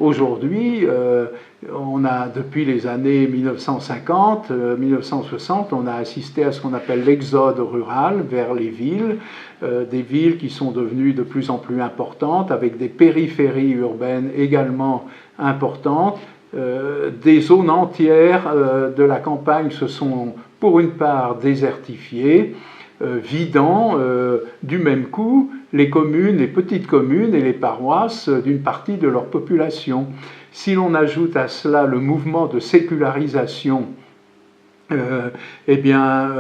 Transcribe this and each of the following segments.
Aujourd'hui, on a, depuis les années 1950, 1960, on a assisté à ce qu'on appelle l'exode rural vers les villes, des villes qui sont devenues de plus en plus importantes, avec des périphéries urbaines également importantes. Des zones entières de la campagne se sont pour une part désertifiées, vidant du même coup les communes, les petites communes et les paroisses d'une partie de leur population. Si l'on ajoute à cela le mouvement de sécularisation, eh bien,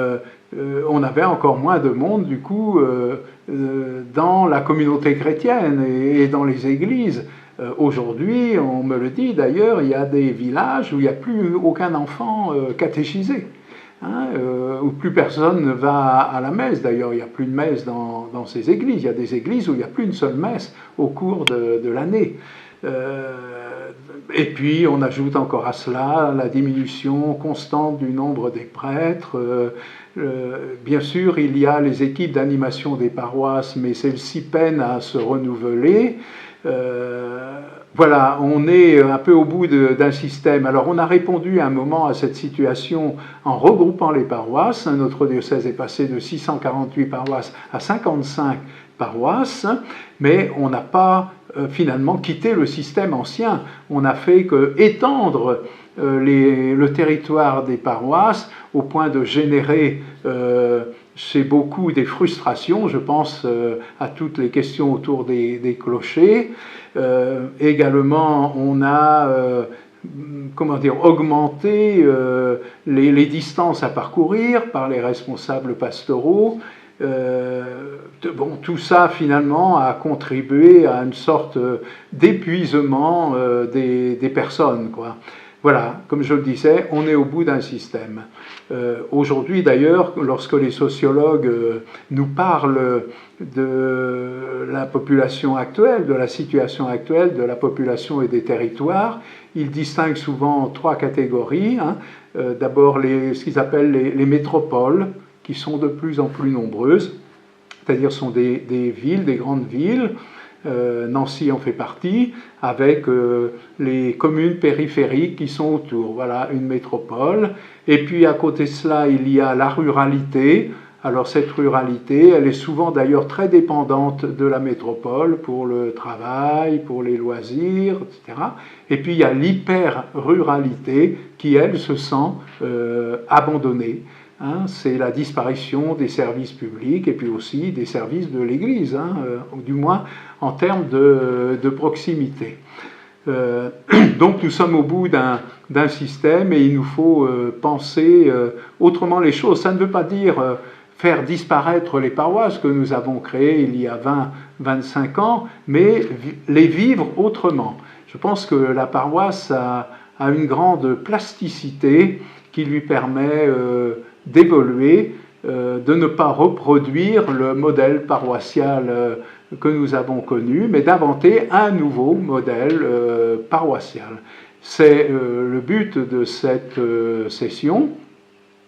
on avait encore moins de monde, du coup, dans la communauté chrétienne et dans les églises. Aujourd'hui, on me le dit d'ailleurs, il y a des villages où il n'y a plus aucun enfant catéchisé. Où plus personne ne va à la messe. D'ailleurs, il n'y a plus de messe dans ces églises. Il y a des églises où il n'y a plus une seule messe au cours de l'année. Et puis, on ajoute encore à cela la diminution constante du nombre des prêtres. Bien sûr, il y a les équipes d'animation des paroisses, mais celles-ci peinent à se renouveler. Voilà, on est un peu au bout d'un système. Alors on a répondu à un moment à cette situation en regroupant les paroisses. Notre diocèse est passé de 648 paroisses à 55 paroisses, mais on n'a pas finalement quitté le système ancien. On a fait que étendre le territoire des paroisses au point de générer chez beaucoup des frustrations. Je pense à toutes les questions autour des clochers. Également, on a augmenté les distances à parcourir par les responsables pastoraux. Tout ça finalement a contribué à une sorte d'épuisement des personnes, quoi. Voilà, comme je le disais, on est au bout d'un système. Aujourd'hui d'ailleurs, lorsque les sociologues nous parlent de la population actuelle, de la situation actuelle de la population et des territoires, ils distinguent souvent trois catégories. D'abord ce qu'ils appellent les métropoles, qui sont de plus en plus nombreuses, c'est-à-dire sont des villes, des grandes villes. Nancy en fait partie, avec les communes périphériques qui sont autour. Voilà, une métropole. Et puis à côté de cela, il y a la ruralité. Alors cette ruralité, elle est souvent d'ailleurs très dépendante de la métropole pour le travail, pour les loisirs, etc. Et puis il y a l'hyper-ruralité qui, elle, se sent abandonnée. C'est la disparition des services publics et puis aussi des services de l'Église, du moins en termes de proximité. Donc nous sommes au bout d'un système et il nous faut penser autrement les choses. Ça ne veut pas dire faire disparaître les paroisses que nous avons créées il y a 20-25 ans, mais les vivre autrement. Je pense que la paroisse a une grande plasticité qui lui permet d'évoluer, de ne pas reproduire le modèle paroissial que nous avons connu, mais d'inventer un nouveau modèle paroissial. C'est le but de cette session,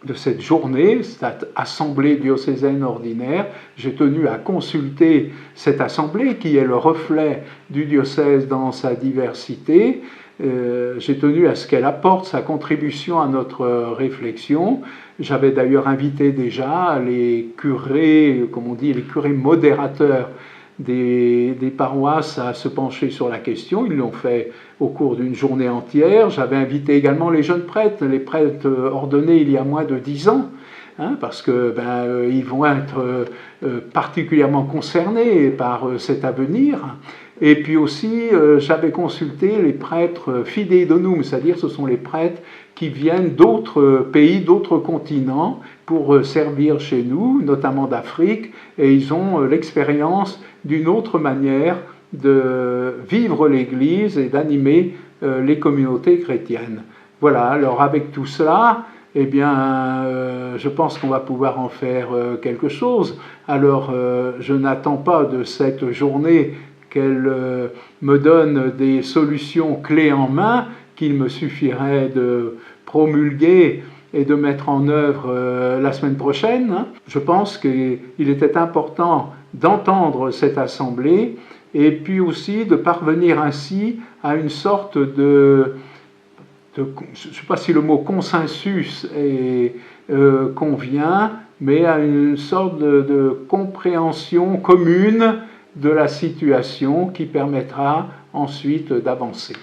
de cette journée, cette assemblée diocésaine ordinaire. J'ai tenu à consulter cette assemblée qui est le reflet du diocèse dans sa diversité. J'ai tenu à ce qu'elle apporte sa contribution à notre réflexion. J'avais d'ailleurs invité déjà les curés, comme on dit, les curés modérateurs des paroisses à se pencher sur la question. Ils l'ont fait au cours d'une journée entière. J'avais invité également les jeunes prêtres, les prêtres ordonnés il y a moins de 10 ans, parce que ils vont être particulièrement concernés par cet avenir. Et puis aussi, j'avais consulté les prêtres fidei donum, c'est-à-dire ce sont les prêtres qui viennent d'autres pays, d'autres continents pour servir chez nous, notamment d'Afrique, et ils ont l'expérience d'une autre manière de vivre l'Église et d'animer les communautés chrétiennes. Voilà, alors avec tout cela, eh bien, je pense qu'on va pouvoir en faire quelque chose. Alors, je n'attends pas de cette journée qu'elle me donne des solutions clés en main qu'il me suffirait de promulguer et de mettre en œuvre la semaine prochaine. Je pense qu'il était important d'entendre cette assemblée et puis aussi de parvenir ainsi à une sorte de je ne sais pas si le mot consensus convient, mais à une sorte de compréhension commune de la situation qui permettra ensuite d'avancer.